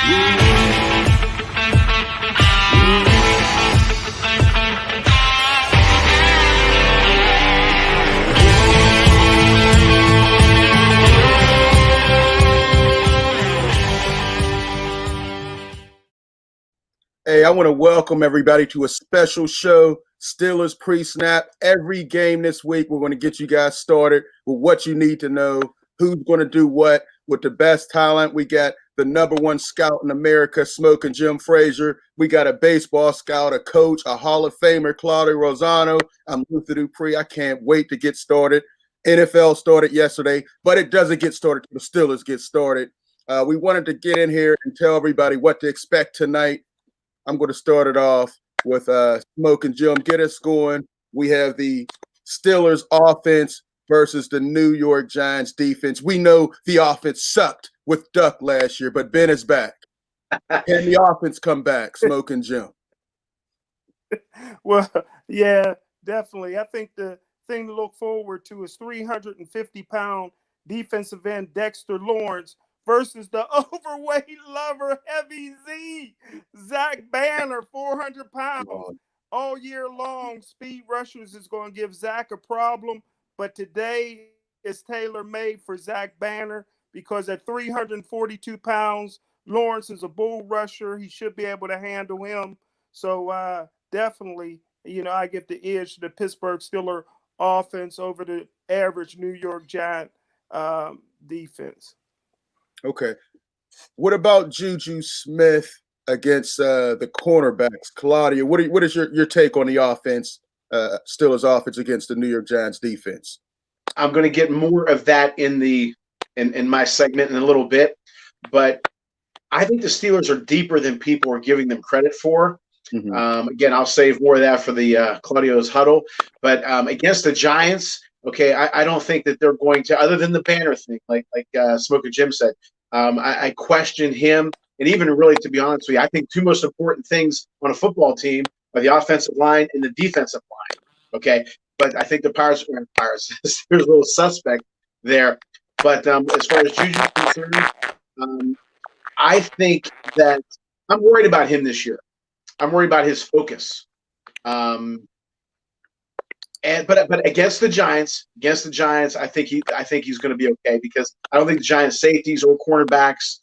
Hey, I want to welcome everybody to a special show, Steelers pre-snap. Every game this week, we're going to get you guys started with what you need to know, who's going to do what with the best talent. We got the #1 scout in America, Smokin Jim. We got a baseball scout, a coach, a Hall of Famer, Claudio. I'm Luther Dupree. I can't wait to get started. NFL started yesterday, but it doesn't get started till the Steelers get started. We wanted to get in here and tell everybody what to expect tonight. I'm going to start it off with Smokin Jim. Get us going. We have the Steelers offense versus the New York Giants defense. We know the offense sucked with Duck last year, but Ben is back. Can the offense come back, Smokin Jim? Well, yeah, definitely. I think the thing to look forward to is 350-pound defensive end Dexter Lawrence versus the overweight lover Heavy Z, Zach Banner, 400 pounds. All year long, speed rushers is going to give Zach a problem, but today is tailor-made for Zach Banner because at 342 pounds, Lawrence is a bull rusher. He should be able to handle him. So definitely, I give the edge to the Pittsburgh Steelers offense over the average New York Giant defense. Okay. What about Juju Smith against the cornerbacks? Claudio, what is your take on the offense, Steelers offense against the New York Giants defense? I'm going to get more of that in my segment in a little bit, but I think the Steelers are deeper than people are giving them credit for. Mm-hmm. Again, I'll save more of that for the Claudio's huddle, but against the Giants, okay, I don't think that they're going to, other than the Banner thing, like Smokin Jim said. I question him, and even really, to be honest with you, I think two most important things on a football team are the offensive line and the defensive line. Okay, but I think the Pirates. There's a little suspect there. But as far as Juju's concerned, I think that I'm worried about him this year. I'm worried about his focus. But against the Giants, I think he's going to be okay because I don't think the Giants safeties or cornerbacks,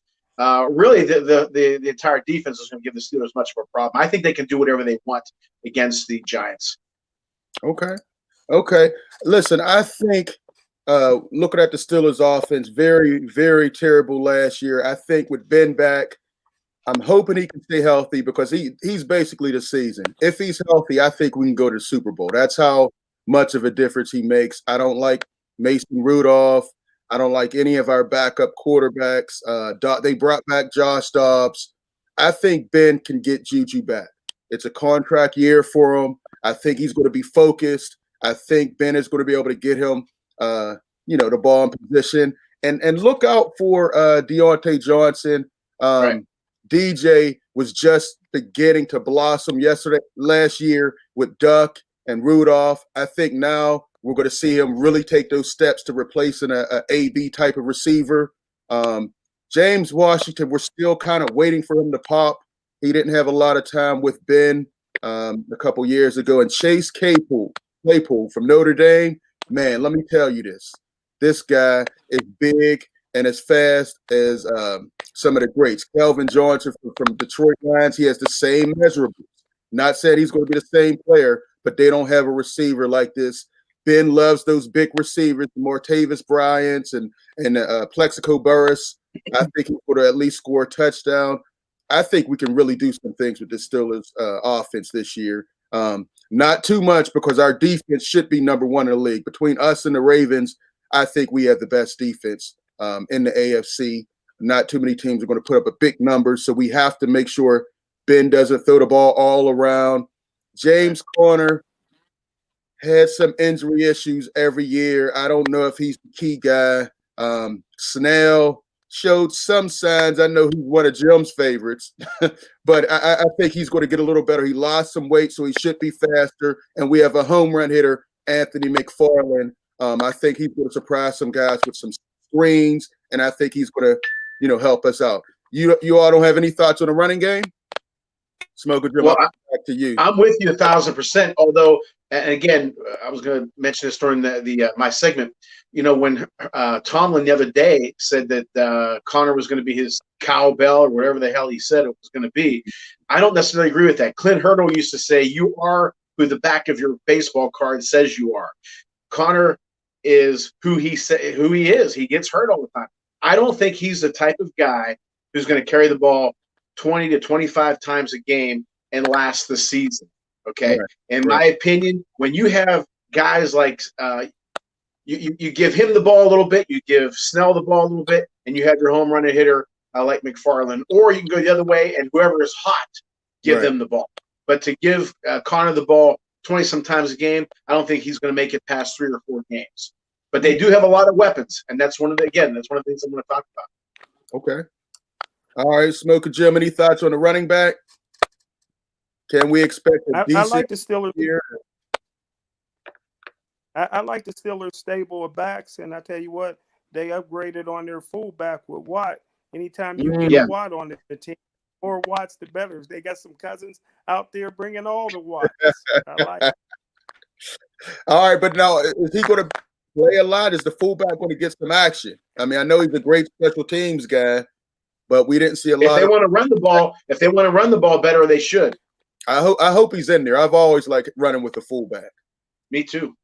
really the entire defense is going to give the Steelers much of a problem. I think they can do whatever they want against the Giants. Okay. Listen, I think looking at the Steelers offense, very, very terrible last year. I think with Ben back, I'm hoping he can stay healthy because he's basically the season. If he's healthy, I think we can go to the Super Bowl. That's how much of a difference he makes. I don't like Mason Rudolph. I don't like any of our backup quarterbacks. They brought back Josh Dobbs. I think Ben can get Juju back. It's a contract year for him. I think he's going to be focused. I think Ben is going to be able to get him, the ball in position. And look out for Deontay Johnson. Right. DJ was just beginning to blossom last year with Duck and Rudolph. I think now we're going to see him really take those steps to replacing a AB type of receiver. James Washington, we're still kind of waiting for him to pop. He didn't have a lot of time with Ben a couple years ago. And Chase Claypool from Notre Dame, man, let me tell you this. This guy is big and as fast as some of the greats. Calvin Johnson from Detroit Lions, he has the same measurables. Not saying he's going to be the same player, but they don't have a receiver like this. Ben loves those big receivers, Martavis Bryants and Plexico Burris. I think he's going to at least score a touchdown. I think we can really do some things with the Steelers offense this year. Not too much because our defense should be #1 in the league. Between us and the Ravens, I think we have the best defense in the AFC. Not too many teams are going to put up a big number, so we have to make sure Ben doesn't throw the ball all around. James Conner had some injury issues every year. I don't know if he's the key guy. Snell showed some signs. I know he's one of Jim's favorites, but I think he's going to get a little better. He lost some weight, so he should be faster. And we have a home run hitter, Anthony McFarland. I think he's going to surprise some guys with some screens, and I think he's going to, help us out. You all don't have any thoughts on the running game? Smokin Jim, Well, back to you. I'm with you 1,000%. Although, and again, I was going to mention this during the my segment. You know, when Tomlin the other day said that Connor was going to be his cowbell or whatever the hell he said it was going to be, I don't necessarily agree with that. Clint Hurdle used to say, "You are who the back of your baseball card says you are." Connor is who he is. He gets hurt all the time. I don't think he's the type of guy who's going to carry the ball 20 to 25 times a game and last the season. Okay. Right. In my opinion, when you have guys like you give him the ball a little bit, you give Snell the ball a little bit, and you have your home run hitter like McFarland, or you can go the other way and whoever is hot, give them the ball. But to give Connor the ball 20 sometimes a game, I don't think he's going to make it past 3 or 4 games. But they do have a lot of weapons, and that's one of the things I'm going to talk about. Okay. All right, Smokin Jim, any thoughts on the running back? Can we expect a decent I like the Steelers year? I like the Steelers stable of backs, and I tell you what, they upgraded on their fullback with Watt. Anytime you get a Watt on the team, more Watts the better. They got some cousins out there bringing all the Watts. I like it. All right, but now is he going to play a lot? Is the fullback going to get some action? I mean, I know he's a great special teams guy, but we didn't see a lot. If they want to run the ball better, they should. I hope he's in there. I've always liked running with the fullback. Me too.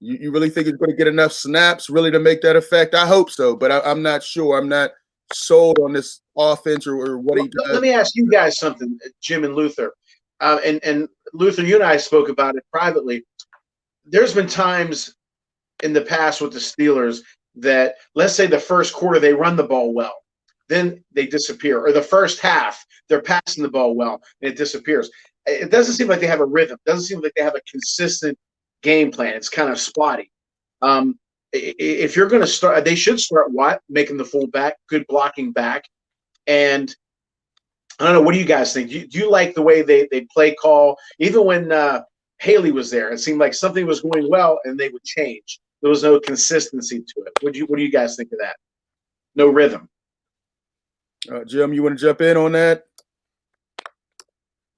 You really think he's going to get enough snaps really to make that effect? I hope so, but I'm not sure. I'm not sold on this offense or what he does. Let me ask you guys something, Jim and Luther. And Luther, you and I spoke about it privately. There's been times in the past with the Steelers that, let's say the first quarter they run the ball well, then they disappear. Or the first half, they're passing the ball well, and it disappears. It doesn't seem like they have a rhythm. It doesn't seem like they have a consistent game plan. It's kind of spotty. If you're going to start, they should start Watt, making the fullback, good blocking back. And I don't know, what do you guys think? Do you like the way they play call? Even when Haley was there, it seemed like something was going well, and they would change. There was no consistency to it. What do you guys think of that? No rhythm. Jim, you want to jump in on that?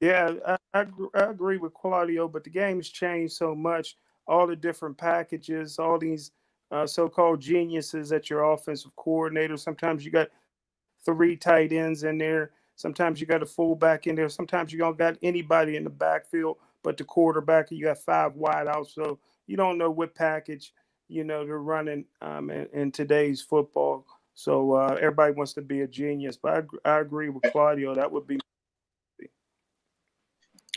Yeah, I agree with Claudio, but the game's changed so much. All the different packages, all these so-called geniuses at your offensive coordinator. Sometimes you got 3 tight ends in there. Sometimes you got a fullback in there. Sometimes you don't got anybody in the backfield but the quarterback, and you have 5 wideouts. So you don't know what package, they're running in today's football. So everybody wants to be a genius. But I agree with Claudio. That would be.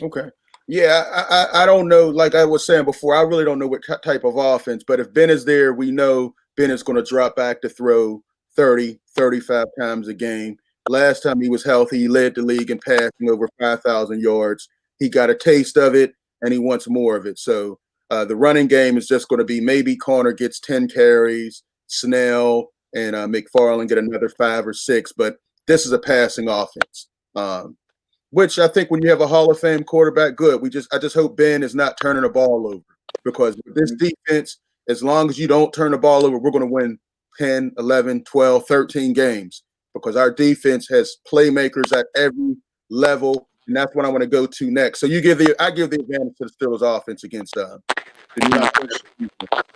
Okay. Yeah, I don't know. Like I was saying before, I really don't know what type of offense. But if Ben is there, we know Ben is going to drop back to throw 30, 35 times a game. Last time he was healthy, he led the league in passing over 5,000 yards. He got a taste of it, and he wants more of it. So the running game is just going to be maybe Connor gets 10 carries, Snell and McFarland get another 5 or 6. But this is a passing offense. Which I think when you have a Hall of Fame quarterback, good. I just hope Ben is not turning the ball over, because with this defense, as long as you don't turn the ball over, we're going to win 10, 11, 12, 13 games, because our defense has playmakers at every level, and that's what I want to go to next. So I give the advantage to the Steelers offense against the New York.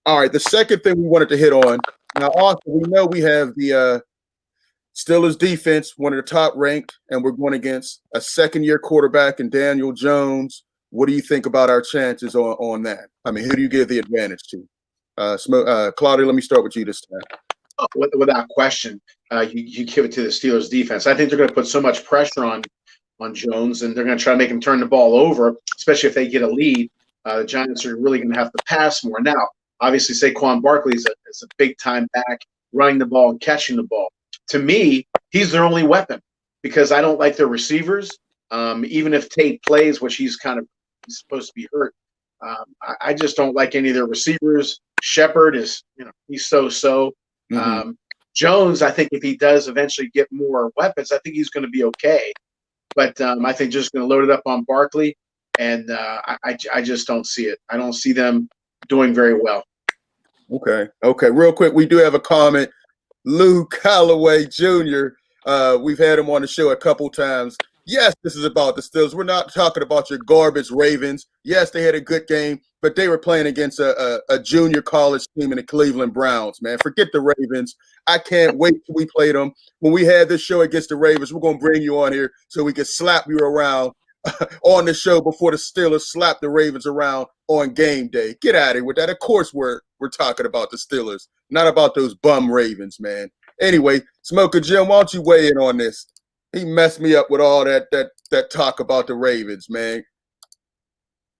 All right, the second thing we wanted to hit on. Now, also, we know we have the Steelers defense, one of the top ranked, and we're going against a second-year quarterback in Daniel Jones. What do you think about our chances on that? I mean, who do you give the advantage to? Claudio, let me start with you this time. Without question, you give it to the Steelers defense. I think they're going to put so much pressure on Jones, and they're going to try to make him turn the ball over, especially if they get a lead. The Giants are really going to have to pass more. Now, obviously, Saquon Barkley is a big-time back, running the ball and catching the ball. To me, he's their only weapon, because I don't like their receivers. Even if Tate plays, which he's supposed to be hurt, I just don't like any of their receivers. Shepard is, he's so-so. Mm-hmm. Jones, I think if he does eventually get more weapons, I think he's going to be okay. But I think just going to load it up on Barkley, and I just don't see it. I don't see them doing very well. Okay. Real quick, we do have a comment. Lou Calloway Jr. We've had him on the show a couple times. Yes, this is about the Steelers. We're not talking about your garbage Ravens. Yes, they had a good game, but they were playing against a junior college team in the Cleveland Browns, man. Forget the Ravens. I can't wait till we play them. When we had this show against the Ravens, we're going to bring you on here so we can slap you around on the show before the Steelers slap the Ravens around on game day. Get out of here with that. Of course we're talking about the Steelers, not about those bum Ravens, man. Anyway, Smokin Jim, why don't you weigh in on this? He messed me up with all that talk about the Ravens, man.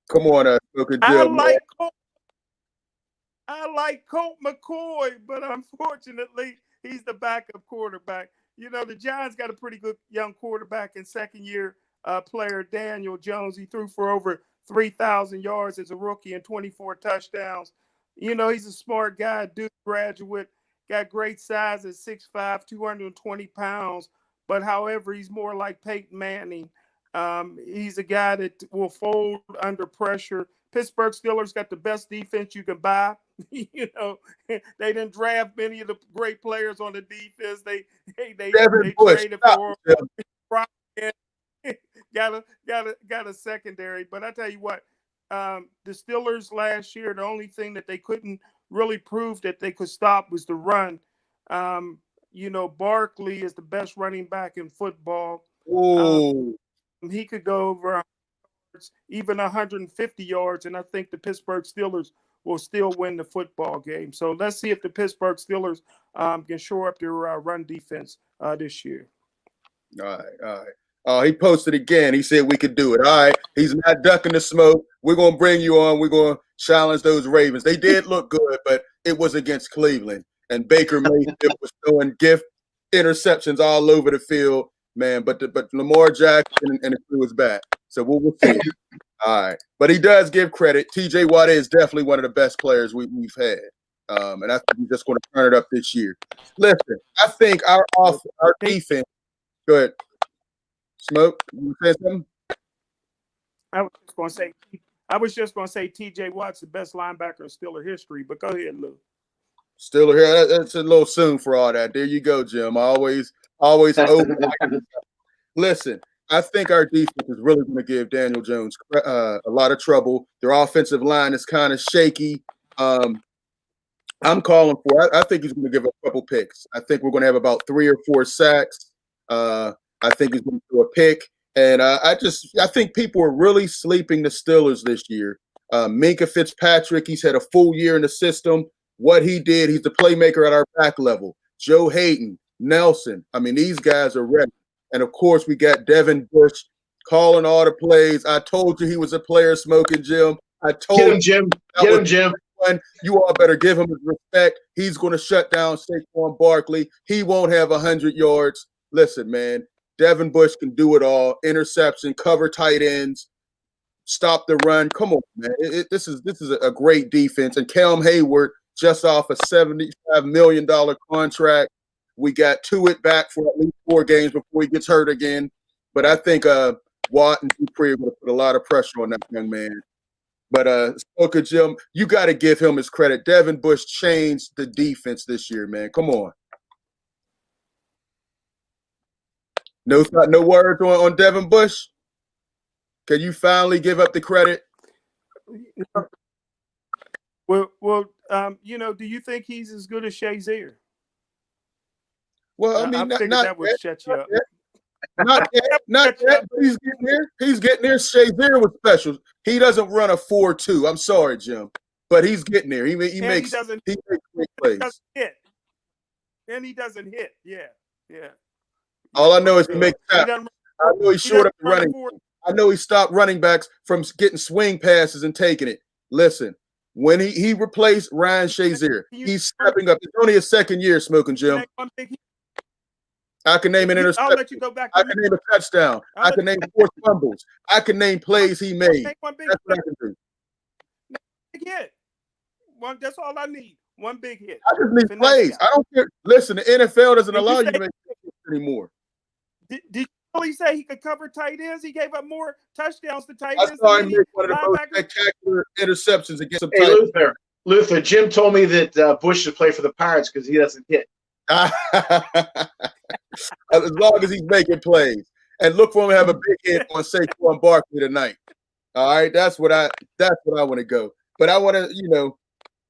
Come on, Smokin Jim. I like Colt McCoy, but unfortunately, he's the backup quarterback. You know, the Giants got a pretty good young quarterback in second-year player Daniel Jones. He threw for over 3,000 yards as a rookie and 24 touchdowns. You know, he's a smart guy, Duke graduate, got great size at 6'5", 220 pounds. But however, he's more like Peyton Manning. He's a guy that will fold under pressure. Pittsburgh Steelers got the best defense you can buy. You know, they didn't draft many of the great players on the defense. They traded for got a secondary. But I tell you what, the Steelers last year, the only thing that they couldn't really prove that they could stop was the run. You know, Barkley is the best running back in football. He could go over even 150 yards, and I think the Pittsburgh Steelers will still win the football game. So let's see if the Pittsburgh Steelers can shore up their run defense this year. All right. He posted again. He said we could do it. All right. He's not ducking the smoke. We're going to bring you on. We're going to challenge those Ravens. They did look good, but it was against Cleveland. And Baker Mayfield was throwing gift interceptions all over the field, man. But Lamar Jackson and the crew is back. So we'll see. All right. But he does give credit. T.J. Watt is definitely one of the best players we've had. And I think he's just going to turn it up this year. Listen, I think our defense – go ahead. Smoke, you say something? I was just going to say T.J. Watt's the best linebacker in Steeler history, but go ahead, Lou. Steeler here. That's a little soon for all that. There you go, Jim. Always open. Listen, I think our defense is really going to give Daniel Jones a lot of trouble. Their offensive line is kind of shaky. I'm calling for. I think he's going to give a couple picks. I think we're going to have about 3 or 4 sacks. I think he's going to do a pick, and I think people are really sleeping the Steelers this year. Minkah Fitzpatrick, he's had a full year in the system. What he did, he's the playmaker at our back level. Joe Hayden, Nelson. I mean, these guys are ready. And, of course, we got Devin Bush calling all the plays. I told you he was a player, Smokin Jim. I told Get him, Jim. Get him, Jim. You all better give him his respect. He's going to shut down Saquon Barkley. He won't have 100 yards. Listen, man, Devin Bush can do it all. Interception, cover tight ends, stop the run. Come on, man. This is a great defense. And Cam Hayward just off a $75 million contract. We got Tuitt back for at least 4 games before he gets hurt again. But I think Watt and Dupree are going to put a lot of pressure on that young man. But Smokin Jim, you got to give him his credit. Devin Bush changed the defense this year, man. Come on. No words on Devin Bush? Can you finally give up the credit? Well, you know, do you think he's as good as Shazier? Well, I mean, I figured that would shut you up. Not yet. He's getting there. He's getting there. Shazier was special. He doesn't run a 4.2. I'm sorry, Jim, but he's getting there. He makes great plays. He doesn't hit. And he doesn't hit. Yeah. All I know is he makes tackles. I know he's short up the running. I know he stopped running backs from getting swing passes and taking it. Listen, when he replaced Ryan Shazier, he's stepping up. It's only his second year, Smokin Jim. I can name an interception. I'll let you go back. I can name a touchdown. I can name 4 fumbles. I can name plays he made. That's what I can do. Big hit. That's all I need. One big hit. I just need plays. I don't care. Listen, the NFL doesn't allow you to make hits anymore. Did you really say he could cover tight ends? He gave up more touchdowns to tight ends. I saw him make one of the most spectacular interceptions against some tight ends. Luther, Jim told me that Bush should play for the Pirates because he doesn't hit. As long as he's making plays. And look for him to have a big hit on Saquon Barkley tonight. All right, that's what I want to go. But I want to,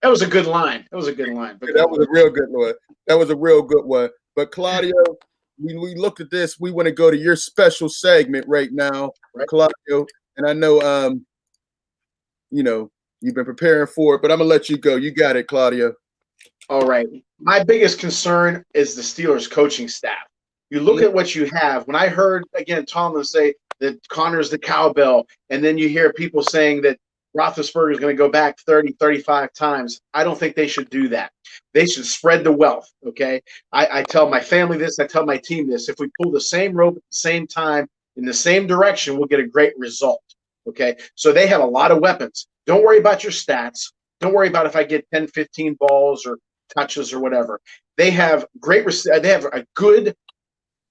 that was a good line. That was a good line. But that was a real good one. That was a real good one. But Claudio, we looked at this. We want to go to your special segment right now, right, Claudio. And I know, you've been preparing for it, but I'm gonna let you go. You got it, Claudio. All right. My biggest concern is the Steelers coaching staff. You look at what you have. When I heard, again, Tomlin say that Connor's the cowbell, and then you hear people saying that Roethlisberger is going to go back 30, 35 times, I don't think they should do that. They should spread the wealth, okay? I tell my family this. I tell my team this. If we pull the same rope at the same time in the same direction, we'll get a great result, okay? So they have a lot of weapons. Don't worry about your stats. Don't worry about if I get 10, 15 balls or touches or whatever. They have they have a good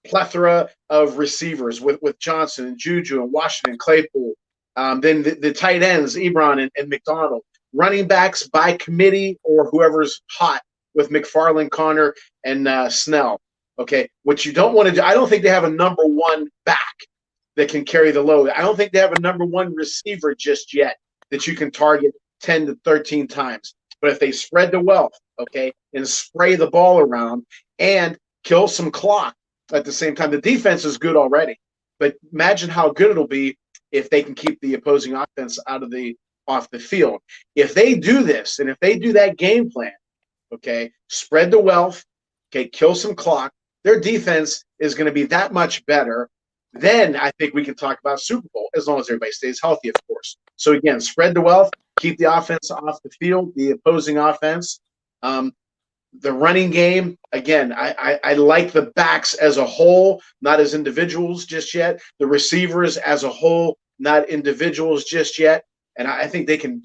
plethora of receivers with Johnson and Juju and Washington, Claypool. Then the tight ends, Ebron and McDonald. Running backs by committee or whoever's hot with McFarland, Connor, and Snell. Okay, what you don't want to do, I don't think they have a number one back that can carry the load. I don't think they have a number one receiver just yet that you can target 10 to 13 times. But if they spread the wealth, okay, and spray the ball around and kill some clock at the same time, the defense is good already. But imagine how good it'll be if they can keep the opposing offense off the field. If they do this, and if they do that game plan, okay, spread the wealth, okay, kill some clock, their defense is going to be that much better. Then I think we can talk about Super Bowl, as long as everybody stays healthy, of course. So again, spread the wealth, keep the offense off the field, the opposing offense. The running game, again, I like the backs as a whole, not as individuals just yet. The receivers as a whole, not individuals just yet. And I think they can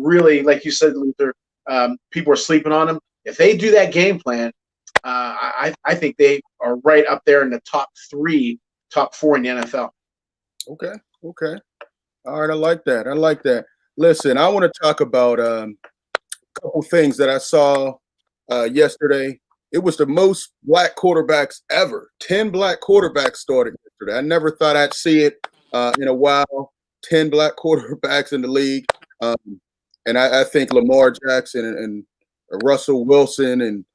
really, like you said, Luther, people are sleeping on them. If they do that game plan, I think they are right up there in the top 4 in the NFL. Okay. All right, I like that. Listen, I want to talk about a couple things that I saw yesterday. It was the most black quarterbacks ever. 10 black quarterbacks started yesterday. I never thought I'd see it in a while. 10 black quarterbacks in the league. And I think Lamar Jackson and Russell Wilson and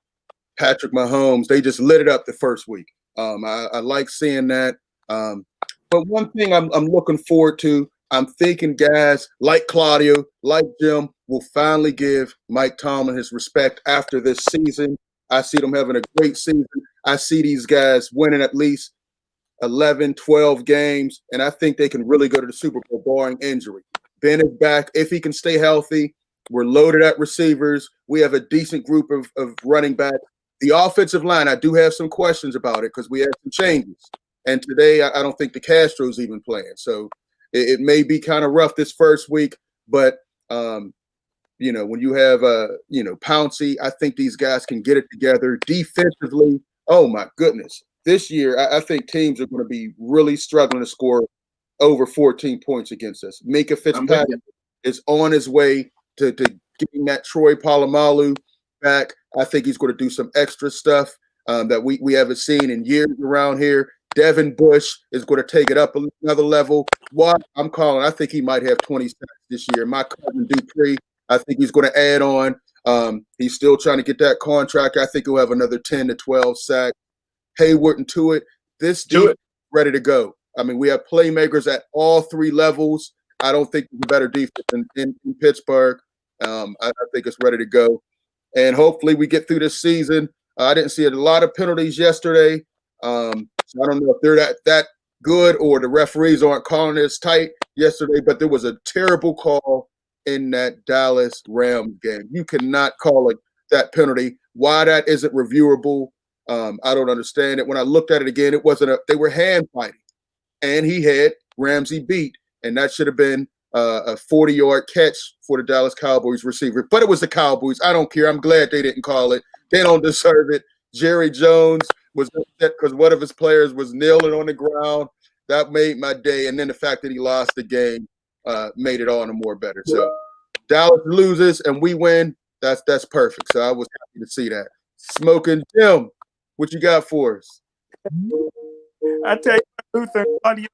Patrick Mahomes, they just lit it up the first week. I like seeing that. But one thing I'm looking forward to, I'm thinking guys like Claudio, like Jim, will finally give Mike Tomlin his respect after this season. I see them having a great season. I see these guys winning at least 11, 12 games, and I think they can really go to the Super Bowl barring injury. Ben is back. If he can stay healthy, we're loaded at receivers. We have a decent group of running backs. The offensive line, I do have some questions about it because we had some changes. And today, I don't think the Castro's even playing. So it may be kind of rough this first week, but when you have Pouncey, I think these guys can get it together defensively. Oh my goodness. This year, I think teams are going to be really struggling to score over 14 points against us. Mika Fitzpatrick is on his way to getting that Troy Polamalu back. I think he's going to do some extra stuff that we haven't seen in years around here. Devin Bush is going to take it up another level. I think he might have 20 sacks this year. My cousin Dupree, I think he's going to add on. He's still trying to get that contract. I think he'll have another 10 to 12 sacks. Hayward and Tuitt, this defense is ready to go. I mean, we have playmakers at all three levels. I don't think there's a better defense in Pittsburgh. I think it's ready to go. And hopefully we get through this season. I didn't see a lot of penalties yesterday. So I don't know if they're that good or the referees aren't calling this tight yesterday, but there was a terrible call in that Dallas Rams game. You cannot call that penalty. Why that isn't reviewable, I don't understand it. When I looked at it again, it wasn't they were hand fighting, and he had Ramsey beat, and that should have been a 40-yard catch for the Dallas Cowboys receiver. But it was the Cowboys. I don't care. I'm glad they didn't call it. They don't deserve it. Jerry Jones was upset because one of his players was kneeling on the ground. That made my day. And then the fact that he lost the game made it all the more better. So Dallas loses and we win. That's perfect. So I was happy to see that. Smokin Jim, what you got for us? I tell you, Luther and Claudio,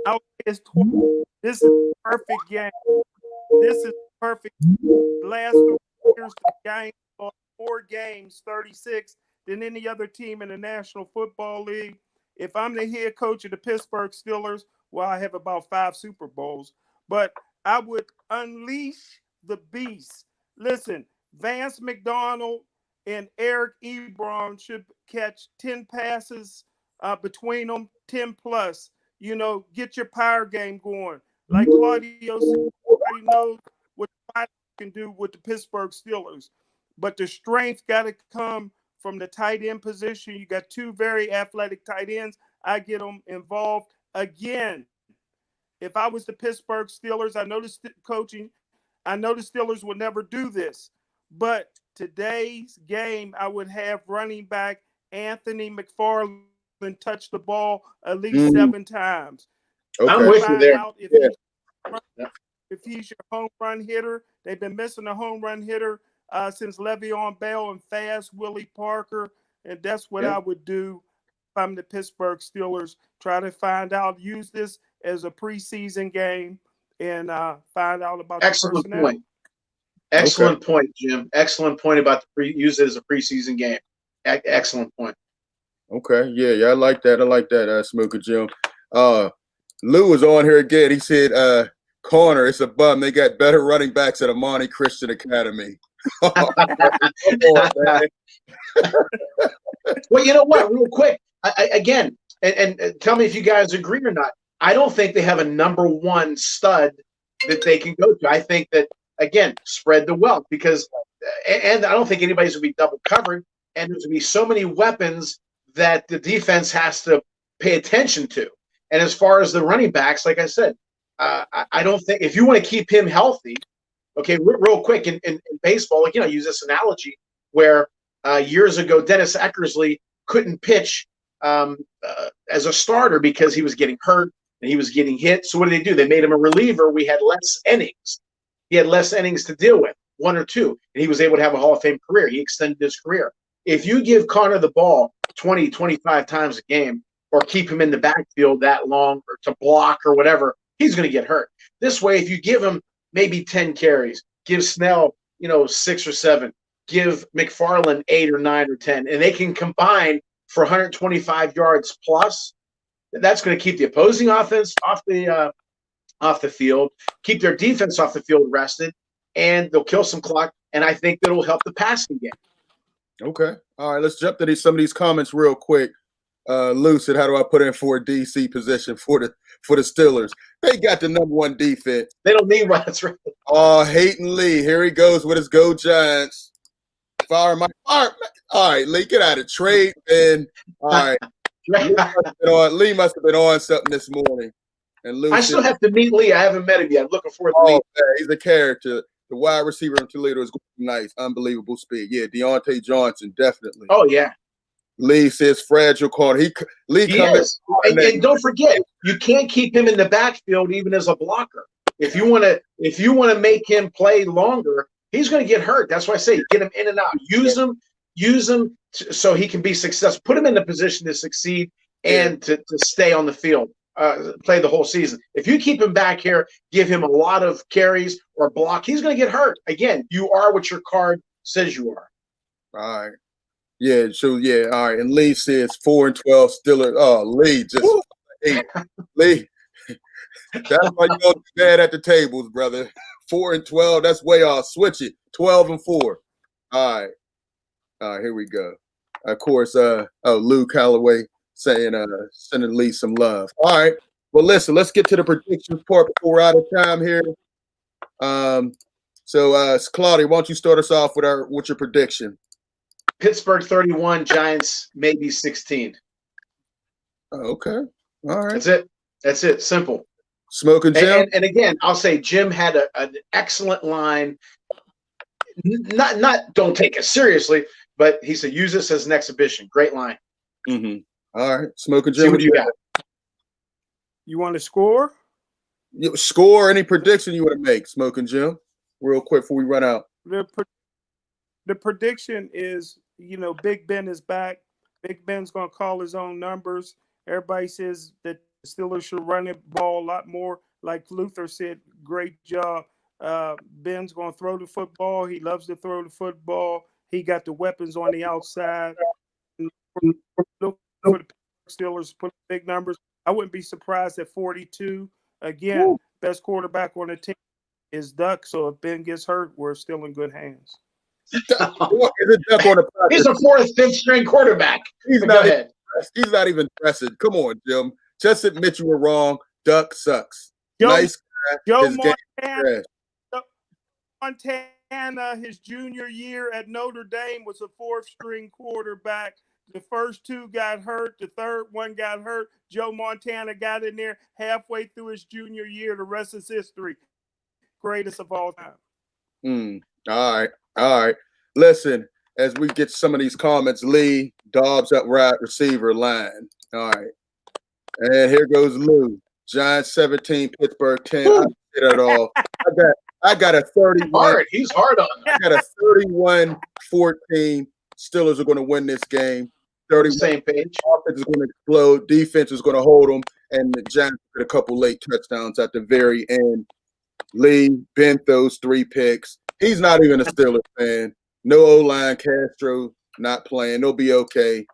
out is 12. This is a perfect game. This is perfect. Last 3 years, the Giants lost more games, 36, than any other team in the National Football League. If I'm the head coach of the Pittsburgh Steelers, well, I have about 5 Super Bowls, but I would unleash the beast. Listen, Vance McDonald and Eric Ebron should catch 10 passes between them, 10 plus. Get your power game going. Like Claudio said, everybody knows what the can do with the Pittsburgh Steelers. But the strength got to come from the tight end position. You got 2 very athletic tight ends. I get them involved again. If I was the Pittsburgh Steelers, I know the Steelers would never do this. But today's game, I would have running back Anthony McFarland touch the ball at least 7 times. Okay. I'm with you there. If he's your home run hitter. They've been missing a home run hitter since Le'Veon Bell and Fast Willie Parker, and that's what I would do if I'm the Pittsburgh Steelers. Try to find out, use this as a preseason game, and find out about the personnel. Point. Excellent point, Jim. Excellent point about use it as a preseason game. Excellent point. Okay, yeah, I like that. Smokin Jim. Lou was on here again. He said, "Corner, it's a bum. They got better running backs at Amani Christian Academy." Well, you know what? Real quick, again, and tell me if you guys agree or not. I don't think they have a number 1 stud that they can go to. I think that, again, spread the wealth, because, and I don't think anybody's going to be double covered, and there's going to be so many weapons that the defense has to pay attention to. And as far as the running backs, like I said, I don't think, if you want to keep him healthy, okay, real quick, in baseball, I use this analogy where years ago, Dennis Eckersley couldn't pitch as a starter because he was getting hurt and he was getting hit. So what did they do? They made him a reliever. We had less innings. He had less innings to deal with, 1 or 2, and he was able to have a Hall of Fame career. He extended his career. If you give Connor the ball 20, 25 times a game, or keep him in the backfield that long, or to block or whatever, he's going to get hurt. This way, if you give him maybe 10 carries, give Snell, 6 or 7, give McFarland 8 or 9 or 10, and they can combine for 125 yards plus, that's going to keep the opposing offense off the field, keep their defense off the field rested, and they'll kill some clock. And I think that'll help the passing game. Okay. All right. Let's jump to some of these comments real quick. Lou said, "How do I put in for a DC position for the Steelers? They got the number 1 defense. They don't need one." That's right. Oh, Hayton Lee. Here he goes with his Go Giants. Fire my fire. All right, Lee, get out of trade, man. All right. Lee must have been on something this morning. And Lou, I still have to meet Lee. I haven't met him yet. I'm looking forward to meeting him. He's a character. The wide receiver in Toledo is nice, unbelievable speed. Yeah, Deontay Johnson, definitely. Oh, yeah. Lee says fragile corner. He is. And don't forget, you can't keep him in the backfield even as a blocker. If you want to make him play longer, he's going to get hurt. That's why I say get him in and out. Use him so he can be successful. Put him in the position to succeed and to stay on the field, play the whole season. If you keep him back here, give him a lot of carries or block, he's going to get hurt. Again, you are what your card says you are. All right. Yeah, so yeah, all right. And Lee says 4-12 Steelers. Oh, Lee just Lee. That's why you don't be bad at the tables, brother. 4-12. That's way off. Switch it. 12-4. All right. Here we go. Of course, Lou Calloway saying sending Lee some love. All right. Well, listen, let's get to the predictions part before we're out of time here. So Claudio, why don't you start us off with your prediction? Pittsburgh 31, Giants maybe 16. Oh, okay. All right. That's it. Simple. Smokin Jim. And again, I'll say Jim had an excellent line. Not don't take it seriously, but he said use this as an exhibition. Great line. Mm-hmm. All right. Smokin Jim. See what you got. You want to score? Score any prediction you want to make, Smokin Jim, real quick before we run out. The prediction is Big Ben is back. Big Ben's going to call his own numbers. Everybody says that the Steelers should run the ball a lot more. Like Luther said, great job. Ben's going to throw the football. He loves to throw the football. He got the weapons on the outside. Look for the Steelers put big numbers. I wouldn't be surprised at 42. Again, best quarterback on the team is Duck. So if Ben gets hurt, we're still in good hands. He's a fourth, fifth string quarterback. He's not even dressing. Come on, Jim. Just admit you were wrong. Duck sucks. Nice guy. Joe Montana, his junior year at Notre Dame, was a fourth string quarterback. The first two got hurt. The third one got hurt. Joe Montana got in there halfway through his junior year. The rest is history. Greatest of all time. All right. Listen, as we get some of these comments, Lee, Dobbs at wide receiver line. All right. And here goes Lou. Giants 17, Pittsburgh 10. I did it all. I got a 31. He's hard on them. I got a 31-14. Steelers are going to win this game. 31. Same page. Offense is going to explode. Defense is going to hold them. And the Giants get a couple late touchdowns at the very end. Lee bent those 3 picks. He's not even a Steelers fan. No O-line. Castro not playing. They'll be okay.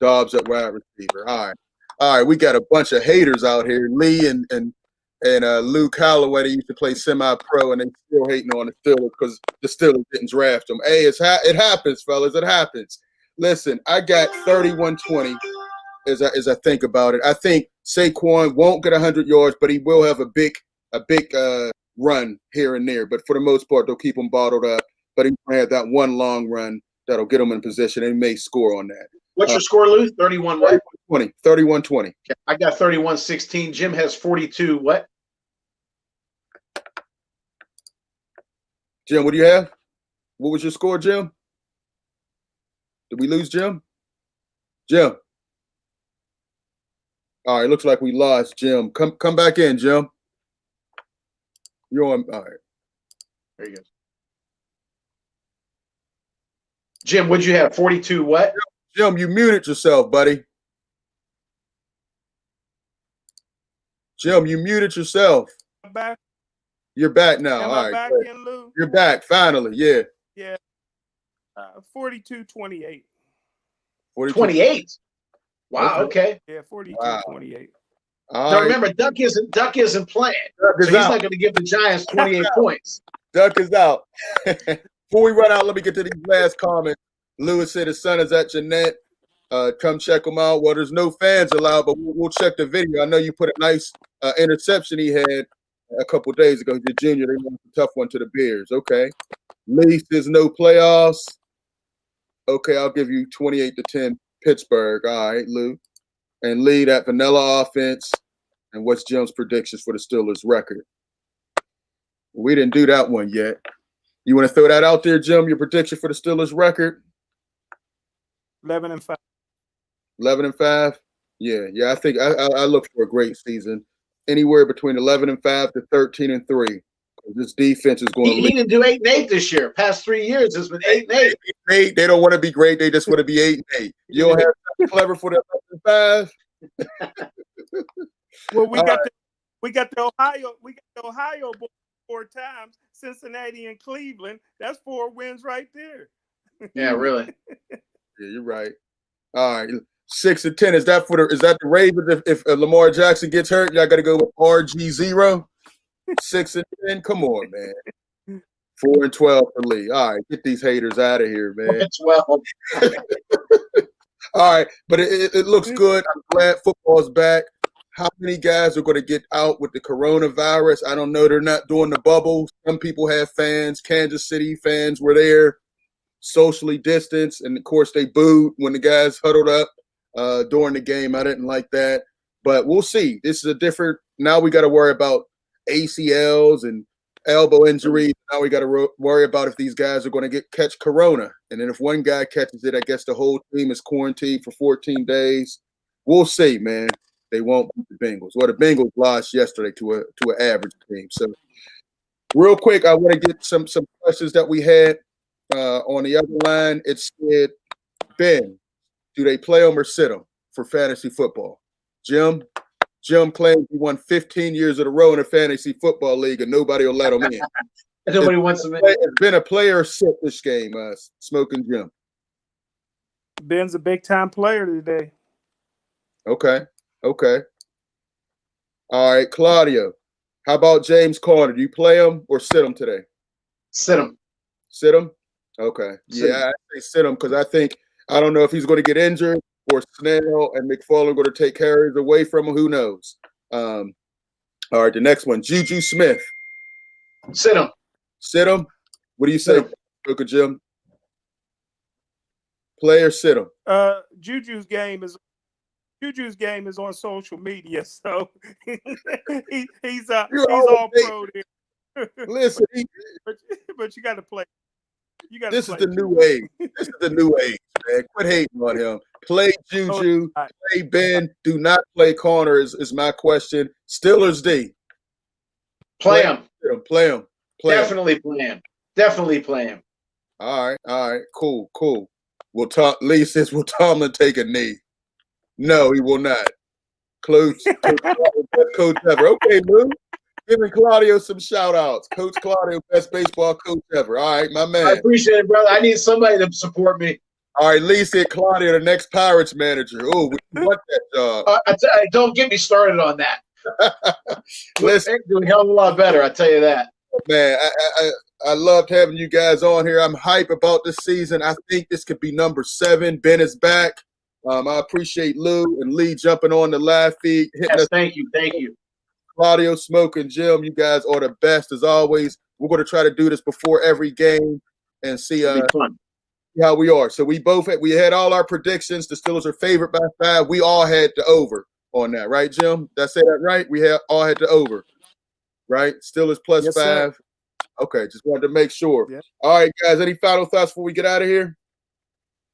Dobbs at wide receiver. All right. We got a bunch of haters out here. Lee and Lou Calloway, they used to play semi-pro, and they still hating on the Steelers because the Steelers didn't draft them. Hey, it happens, fellas. It happens. Listen, I got 31-20 as I think about it. I think Saquon won't get 100 yards, but he will have a big run here and there. But for the most part, they'll keep him bottled up. But he might have that one long run that'll get him in position, and he may score on that. What's your score, Lou? 31 what? 31-20. Okay. I got 31-16. Jim has 42 what? Jim, what do you have? What was your score, Jim? Did we lose Jim? Jim. All right, looks like we lost Jim. Come back in, Jim. You're on. All right. There you go. Jim, what'd you have? 42 what? Jim, you muted yourself, buddy. Jim, you muted yourself. Back. You're back now. Am all I right. back in, Lou? You're back, finally. Yeah. Yeah. 42-28. 28. Wow. Okay. Yeah, 42-28. Now remember, Duck isn't playing, so he's not going to give the Giants 28 points. Duck is out. Before we run out, let me get to these last comments. Lewis said his son is at Jeanette. Come check him out. Well, there's no fans allowed, but we'll check the video. I know you put a nice interception he had a couple days ago. The junior, they lost a tough one to the Bears. Okay. Lee says no playoffs. Okay, I'll give you 28-10 Pittsburgh. All right, Lou. And Lee, that vanilla offense. And what's Jim's predictions for the Steelers record? We didn't do that one yet. You want to throw that out there, Jim? Your prediction for the Steelers record? 11-5. 11-5. Yeah. I think I look for a great season. Anywhere between 11-5 to 13-3. This defense is going to. He didn't do 8-8 this year. Past 3 years, it's been 8-8. They don't want to be great. They just want to be 8-8. You don't have something clever for the 5. Well, we got the Ohio 4 times. Cincinnati and Cleveland. That's 4 wins right there. Yeah, really. Yeah, you're right. All right, 6-10. Is that the Ravens? If Lamar Jackson gets hurt, y'all got to go with RG0. 6-10. Come on, man. 4-12 for Lee. All right, get these haters out of here, man. 12. All right, but it looks good. I'm glad football's back. How many guys are going to get out with the coronavirus? I don't know. They're not doing the bubble. Some people have fans. Kansas City fans were there, socially distanced, and of course they booed when the guys huddled up during the game. I didn't like that, but we'll see. This is a different. Now we got to worry about ACLs and elbow injuries. Now we got to worry about if these guys are going to catch corona. And then if one guy catches it, I guess the whole team is quarantined for 14 days. We'll see, man. They won't beat the Bengals. Well, the Bengals lost yesterday to an average team. So real quick, I want to get some questions that we had on the other line. It said, Ben, do they play him or sit him for fantasy football? Jim claims he won 15 years in a row in a fantasy football league, and nobody will let him in. Nobody wants him in. It's been a player sit this game, Smokin Jim. Ben's a big-time player today. Okay. All right, Claudio. How about James Conner? Do you play him or sit him today? Sit him. Sit him? Okay. I say sit him because I don't know if he's going to get injured or Snell and McFarland going to take carries away from him. Who knows? All right, the next one, Juju Smith. Sit him. Sit him? What do you say, Smokin Jim? Play or sit him? Juju's game is on social media, so he's all pro there. Listen, but you got to play. This is the new age. This is the new age, man. Quit hating on him. Play Juju. Play Ben. Do not play Conner is my question. Steelers D. Play him. Play him. Definitely play him. Definitely play him. All right. Cool. Lee says, will Tomlin take a knee? No, he will not. Coach ever. Okay, Lou. Giving Claudio some shout outs. Coach Claudio, best baseball coach ever. All right, my man. I appreciate it, brother. I need somebody to support me. All right, Lee said Claudio, the next Pirates manager. Oh, we want that job. Don't get me started on that. Listen, doing a hell of a lot better, I tell you that. Man, I loved having you guys on here. I'm hype about this season. I think this could be number 7. Ben is back. I appreciate Lou and Lee jumping on the live feed. Yes, thank you. Claudio, Smokin Jim, you guys are the best as always. We're going to try to do this before every game and see how we are. So we had all our predictions. The Steelers are favored by 5. We all had the over on that, right, Jim? Did I say that right? We all had the over, right? Steelers plus 5. Sir. Okay, just wanted to make sure. Yeah. All right, guys, any final thoughts before we get out of here?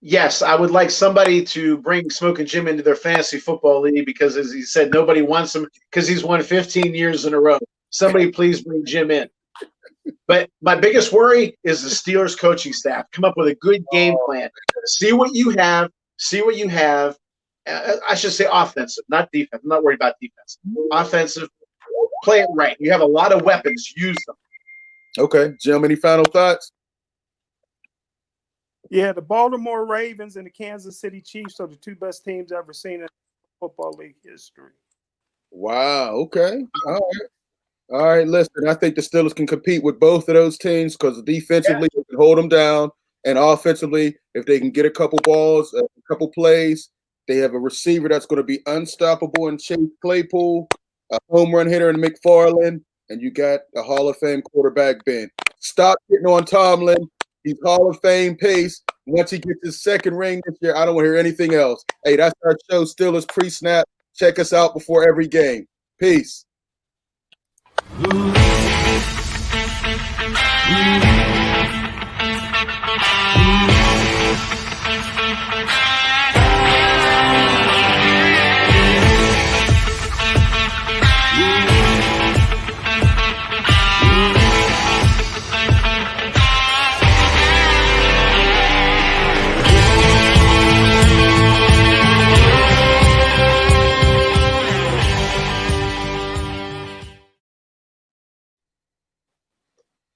Yes, I would like somebody to bring Smokin Jim into their fantasy football league because, as he said, nobody wants him because he's won 15 years in a row. Somebody please bring Jim in. But my biggest worry is the Steelers coaching staff. Come up with a good game plan. See what you have. I should say offensive, not defense. I'm not worried about defense. Offensive, play it right. You have a lot of weapons. Use them. Okay, Jim, any final thoughts? Yeah, the Baltimore Ravens and the Kansas City Chiefs are the 2 best teams ever seen in football league history. Wow. Okay. All right. Listen, I think the Steelers can compete with both of those teams because defensively they can hold them down, and offensively, if they can get a couple balls, a couple plays, they have a receiver that's going to be unstoppable in Chase Claypool, a home run hitter in McFarland, and you got a Hall of Fame quarterback, Ben. Stop getting on Tomlin. He's Hall of Fame pace. Once he gets his second ring this year, I don't want to hear anything else. Hey, that's our show, Steelers pre-snap. Check us out before every game. Peace.